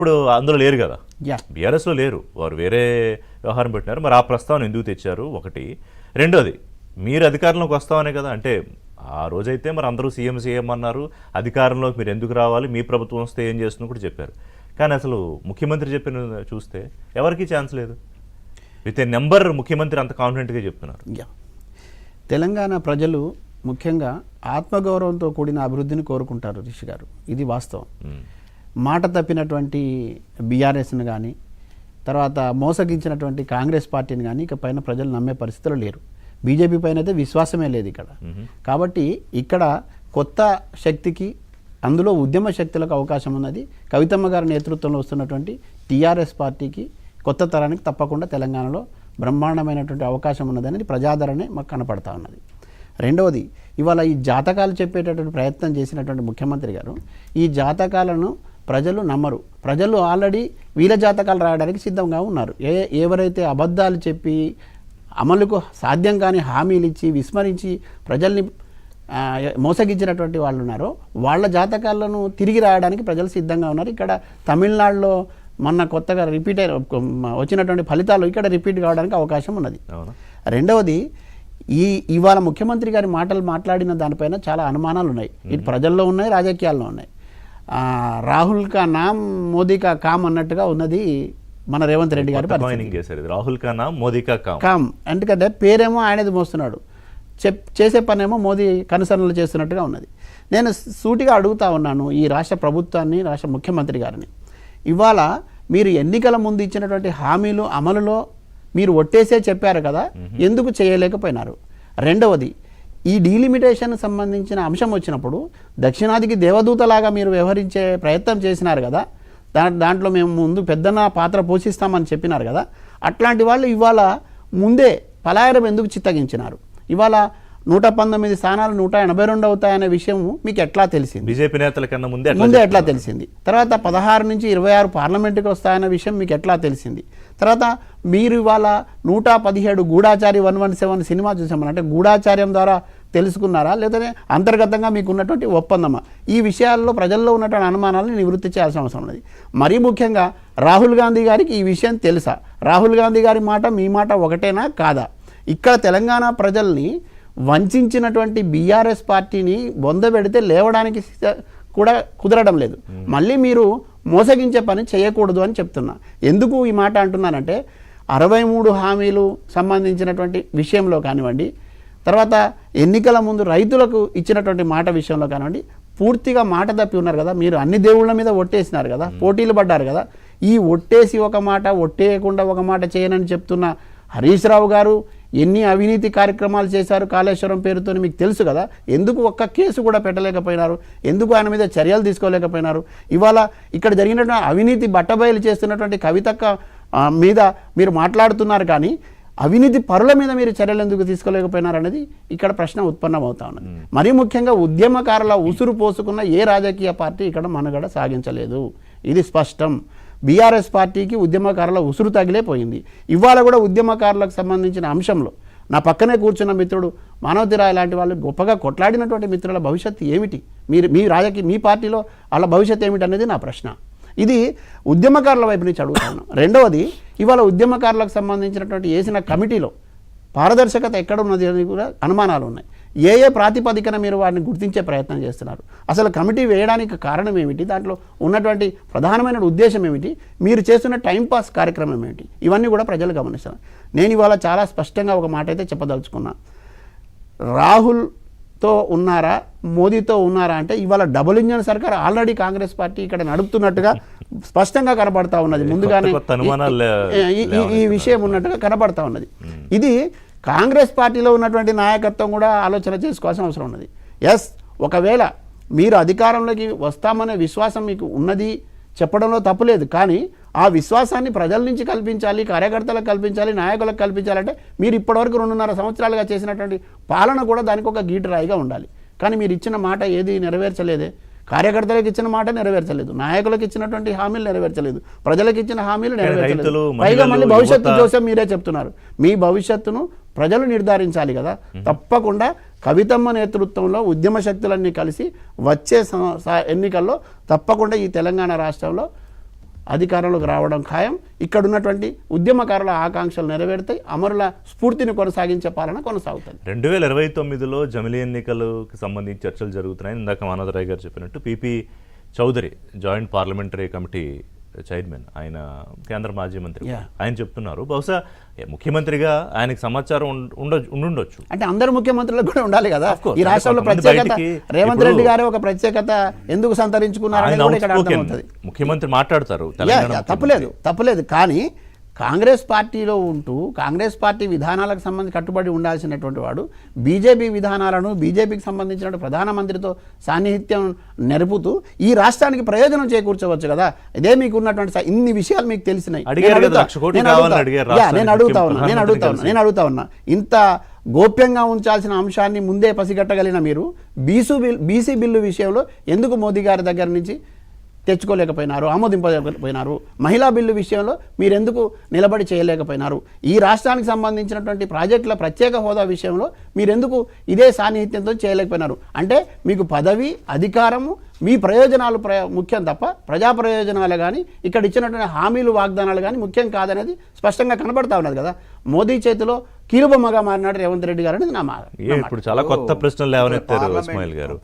ఇప్పుడు అందులో లేరు కదా, యా బీఆర్ఎస్లో లేరు, వారు వేరే వ్యవహారం పెట్టినారు. మరి ఆ ప్రస్తావన ఎందుకు తెచ్చారు ఒకటి. రెండోది, మీరు అధికారంలోకి వస్తామనే కదా, అంటే ఆ రోజైతే మరి అందరూ సీఎం అన్నారు, అధికారంలోకి మీరు ఎందుకు రావాలి, మీ ప్రభుత్వం వస్తే ఏం చేస్తుందో కూడా చెప్పారు. కానీ అసలు ముఖ్యమంత్రి చెప్పిన చూస్తే ఎవరికీ ఛాన్స్ లేదు. విత్ ఏ నెంబర్ ముఖ్యమంత్రి అంత కాన్ఫిడెంట్గా చెప్తున్నారు. యా తెలంగాణ ప్రజలు ముఖ్యంగా ఆత్మగౌరవంతో కూడిన అభివృద్ధిని కోరుకుంటారు రిషి గారు, ఇది వాస్తవం. మాట తప్పినటువంటి బీఆర్ఎస్ని కానీ, తర్వాత మోసగించినటువంటి కాంగ్రెస్ పార్టీని కానీ ఇక పైన ప్రజలు నమ్మే పరిస్థితులు లేరు. బీజేపీ పైన అయితే విశ్వాసమే లేదు ఇక్కడ. కాబట్టి ఇక్కడ కొత్త శక్తికి, అందులో ఉద్యమ శక్తులకు అవకాశం ఉన్నది. కవితమ్మ గారి నేతృత్వంలో వస్తున్నటువంటి టీఆర్ఎస్ పార్టీకి, కొత్త తరానికి తప్పకుండా తెలంగాణలో బ్రహ్మాండమైనటువంటి అవకాశం ఉన్నదనేది ప్రజాదరణే మాకు కనపడతా ఉన్నది. రెండవది, ఇవాళ ఈ జాతకాలు చెప్పేటటువంటి ప్రయత్నం చేసినటువంటి ముఖ్యమంత్రి గారు, ఈ జాతకాలను ప్రజలు నమ్మరు. ప్రజలు ఆల్రెడీ వీళ్ళ జాతకాలు రాయడానికి సిద్ధంగా ఉన్నారు. ఎవరైతే అబద్ధాలు చెప్పి అమలుకు సాధ్యం కాని హామీలు ఇచ్చి విస్మరించి ప్రజల్ని మోసగించినటువంటి వాళ్ళు ఉన్నారో వాళ్ళ జాతకాలను తిరిగి రాయడానికి ప్రజలు సిద్ధంగా ఉన్నారు. ఇక్కడ తమిళనాడులో మొన్న కొత్తగా రిపీట్ వచ్చినటువంటి ఫలితాలు ఇక్కడ రిపీట్ కావడానికి అవకాశం ఉన్నది. రెండవది, ఇవాళ ముఖ్యమంత్రి గారి మాటలు మాట్లాడిన దానిపైన చాలా అనుమానాలు ఉన్నాయి. ఇటు ప్రజల్లో ఉన్నాయి, రాజకీయాల్లో ఉన్నాయి. రాహుల్ కా నామ్ మోదీ కా కామ్ అన్నట్టుగా ఉన్నది మన రేవంత్ రెడ్డి గారి పరిస్థితి. రాహుల్ కా నామ్ మోదీ కా కామ్ ఎందుకంటే పేరేమో ఆయనది మోస్తున్నాడు, చేసే పనేమో మోదీ కనుసరణలు చేస్తున్నట్టుగా ఉన్నది. నేను సూటిగా అడుగుతా ఉన్నాను ఈ రాష్ట్ర ప్రభుత్వాన్ని, రాష్ట్ర ముఖ్యమంత్రి గారిని, ఇవాళ మీరు ఎన్నికల ముందు ఇచ్చినటువంటి హామీలు అమలులో మీరు ఒట్టేసే చెప్పారు కదా, ఎందుకు చేయలేకపోయినారు? రెండవది, ఈ డీలిమిటేషన్ సంబంధించిన అంశం వచ్చినప్పుడు దక్షిణాదికి దేవదూతలాగా మీరు వ్యవహరించే ప్రయత్నం చేసినారు కదా, దాంట్లో మేము ముందు పెద్దన్న పాత్ర పోషిస్తామని చెప్పినారు కదా, అట్లాంటి వాళ్ళు ఇవాళ ముందే పలాయనం ఎందుకు చిత్తగించినారు? ఇవాళ 119 స్థానాలు 182 అవుతాయనే విషయం మీకు ఎట్లా తెలిసింది? బీజేపీ నేతల కన్నా ముందే ఎట్లా తెలిసింది? తర్వాత 16 నుంచి 26 పార్లమెంటుకి వస్తాయన్న విషయం మీకు ఎట్లా తెలిసింది? తర్వాత మీరు ఇవాళ 117 గూఢాచారి 117 సినిమా చూసామని, అంటే గూఢాచార్యం ద్వారా తెలుసుకున్నారా, లేదంటే అంతర్గతంగా మీకు ఉన్నటువంటి ఒప్పందమా? ఈ విషయాల్లో ప్రజల్లో ఉన్నటువంటి అనుమానాలను నివృత్తి చేయాల్సిన అవసరం ఉన్నది. మరీ ముఖ్యంగా రాహుల్ గాంధీ గారికి ఈ విషయం తెలుసా? రాహుల్ గాంధీ గారి మాట మీ మాట ఒకటేనా కాదా? ఇక్కడ తెలంగాణ ప్రజల్ని వంచినటువంటి బీఆర్ఎస్ పార్టీని బొందబెడితే లేవడానికి కూడా కుదరడం లేదు. మళ్ళీ మీరు మోసగించే పని చేయకూడదు అని చెప్తున్నా. ఎందుకు ఈ మాట అంటున్నానంటే 63 హామీలు సంబంధించినటువంటి విషయంలో కానివ్వండి, తర్వాత ఎన్నికల ముందు రైతులకు ఇచ్చినటువంటి మాట విషయంలో కానివ్వండి, పూర్తిగా మాట తప్పి ఉన్నారు కదా. మీరు అన్ని దేవుళ్ళ మీద ఒట్టేసినారు కదా, పోటీలు పడ్డారు కదా. ఈ ఒట్టేసి ఒక మాట, ఒట్టేయకుండా ఒక మాట చేయనని చెప్తున్న హరీష్ రావు గారు ఎన్ని అవినీతి కార్యక్రమాలు చేశారు కాళేశ్వరం పేరుతో మీకు తెలుసు కదా. ఎందుకు ఒక్క కేసు కూడా పెట్టలేకపోయినారు? ఎందుకు ఆయన మీద చర్యలు తీసుకోలేకపోయినారు? ఇవాళ ఇక్కడ జరిగినటువంటి అవినీతి బట్టబయలు చేస్తున్నటువంటి కవితక్క మీద మీరు మాట్లాడుతున్నారు, కానీ అవినీతి పరుల మీద మీరు చర్యలు ఎందుకు తీసుకోలేకపోయినారు అనేది ఇక్కడ ప్రశ్న ఉత్పన్నమవుతా ఉన్నది. మరీ ముఖ్యంగా ఉద్యమకారుల ఉసురు పోసుకున్న ఏ రాజకీయ పార్టీ ఇక్కడ మనుగడ సాగించలేదు, ఇది స్పష్టం. బీఆర్ఎస్ పార్టీకి ఉద్యమకారుల ఉసురు తగిలే పోయింది. ఇవాళ కూడా ఉద్యమకారులకు సంబంధించిన అంశంలో నా పక్కనే కూర్చున్న మిత్రుడు మానవతిరాయ్ లాంటి వాళ్ళు గొప్పగా కొట్లాడినటువంటి మిత్రుల భవిష్యత్తు ఏమిటి? మీ పార్టీలో వాళ్ళ భవిష్యత్తు ఏమిటి అనేది నా ప్రశ్న. ఇది ఉద్యమకారుల వైపు నుంచి అడుగుతాను. రెండవది, ఇవాళ ఉద్యమకారులకు సంబంధించినటువంటి వేసిన కమిటీలో పారదర్శకత ఎక్కడ ఉన్నది అని కూడా అనుమానాలు ఉన్నాయి. ఏ ప్రాతిపదికన మీరు వారిని గుర్తించే ప్రయత్నం చేస్తున్నారు? అసలు కమిటీ వేయడానికి కారణం ఏమిటి? దాంట్లో ఉన్నటువంటి ప్రధానమైన ఉద్దేశం ఏమిటి? మీరు చేస్తున్న టైంపాస్ కార్యక్రమం ఏమిటి? ఇవన్నీ కూడా ప్రజలు గమనిస్తారు. నేను ఇవాళ చాలా స్పష్టంగా ఒక మాట అయితే చెప్పదలుచుకున్నా. రాహుల్తో ఉన్నారా, మోదీతో ఉన్నారా అంటే ఇవాళ డబుల్ ఇంజన్ సర్కార్ ఆల్రెడీ కాంగ్రెస్ పార్టీ ఇక్కడ నడుపుతున్నట్టుగా స్పష్టంగా కనబడతా ఉన్నది. ముందుగానే ఈ విషయం ఉన్నట్టుగా కనబడతా ఉన్నది. ఇది కాంగ్రెస్ పార్టీలో ఉన్నటువంటి నాయకత్వం కూడా ఆలోచన చేసుకోవాల్సిన అవసరం ఉన్నది. ఎస్, ఒకవేళ మీరు అధికారంలోకి వస్తామనే విశ్వాసం మీకు ఉన్నది చెప్పడంలో తప్పులేదు, కానీ ఆ విశ్వాసాన్ని ప్రజల నుంచి కల్పించాలి, కార్యకర్తలకు కల్పించాలి, నాయకులకు కల్పించాలంటే మీరు ఇప్పటివరకు 2.5 సంవత్సరాలుగా చేసినటువంటి పాలన కూడా దానికి ఒక గీటురాయిగా ఉండాలి. కానీ మీరు ఇచ్చిన మాట ఏది నెరవేర్చలేదే. కార్యకర్తలకు ఇచ్చిన మాట నెరవేర్చలేదు, నాయకులకు ఇచ్చినటువంటి హామీలు నెరవేర్చలేదు, ప్రజలకు ఇచ్చిన హామీలు నెరవేర్చలేదు. పైగా మళ్ళీ భవిష్యత్తు జోసెఫ్ మీరే చెప్తున్నారు. మీ భవిష్యత్తును ప్రజలు నిర్ధారించాలి కదా. తప్పకుండా కవితమ్మ నేతృత్వంలో ఉద్యమ శక్తులన్నీ కలిసి వచ్చే ఎన్నికల్లో తప్పకుండా ఈ తెలంగాణ రాష్ట్రంలో అధికారంలోకి రావడం ఖాయం. ఇక్కడ ఉన్నటువంటి ఉద్యమకారుల ఆకాంక్షలు నెరవేరుతాయి, అమరుల స్ఫూర్తిని కొనసాగించే పాలన కొనసాగుతుంది. 2029లో జమిలీ ఎన్నికలకు సంబంధించి చర్చలు జరుగుతున్నాయి. ఇందాక మానవరాయ్ గారు చెప్పినట్టు PP Chaudhary joint parliamentary committee chairman, ఆయన కేంద్ర మాజీ మంత్రి, ఆయన చెప్తున్నారు బహుశా ముఖ్యమంత్రిగా ఆయనకు సమాచారం ఉండుండొచ్చు. అంటే అందరు ముఖ్యమంత్రులకు కూడా ఉండాలి కదా. course. ఈ రాష్ట్రంలో కొంతమంది ప్రత్యేకత బయటికి రేవంత్ రెడ్డి గారు ఒక ప్రత్యేకత ఎందుకు సంతరించుకున్నారని కూడా ఇక్కడ అర్థమవుతుంది. ముఖ్యమంత్రి మాట్లాడతారు, తప్పులేదు. కానీ కాంగ్రెస్ పార్టీలో ఉంటూ కాంగ్రెస్ పార్టీ విధానాలకు సంబంధించి కట్టుబడి ఉండాల్సినటువంటి వాడు బీజేపీ విధానాలను, బీజేపీకి సంబంధించిన ప్రధానమంత్రితో సాన్నిహిత్యం నెరుపుతూ ఈ రాష్ట్రానికి ప్రయోజనం చేకూర్చవచ్చు కదా. ఇదే మీకు ఉన్నటువంటి ఇన్ని విషయాలు మీకు తెలిసినాయి. నేను అడుగుతా ఉన్నా ఇంత గోప్యంగా ఉంచాల్సిన అంశాన్ని ముందే పసిగట్టగలిగిన మీరు బీసీ బిల్లు విషయంలో ఎందుకు మోదీ గారి దగ్గర నుంచి తెచ్చుకోలేకపోయినారు, ఆమోదింపలేకపోయినారు? మహిళా బిల్లు విషయంలో మీరెందుకు నిలబడి చేయలేకపోయినారు? ఈ రాష్ట్రానికి సంబంధించినటువంటి ప్రాజెక్టుల ప్రత్యేక హోదా విషయంలో మీరెందుకు ఇదే సాన్నిహిత్యంతో చేయలేకపోయినారు? అంటే మీకు పదవి, అధికారము, మీ ప్రయోజనాలు ముఖ్యం తప్ప ప్రజా ప్రయోజనాలు కానీ ఇక్కడ ఇచ్చినటువంటి హామీలు, వాగ్దానాలు కానీ ముఖ్యం కాదనేది స్పష్టంగా కనబడతా ఉన్నది కదా. మోదీ చేతిలో కీలుబొమ్మగా మారినాడు రేవంత్ రెడ్డి గారు అనేది నా మాట. ఇప్పుడు చాలా కొత్త ప్రశ్నలు లేవనెత్తారు ఇస్మాయిల్ గారు.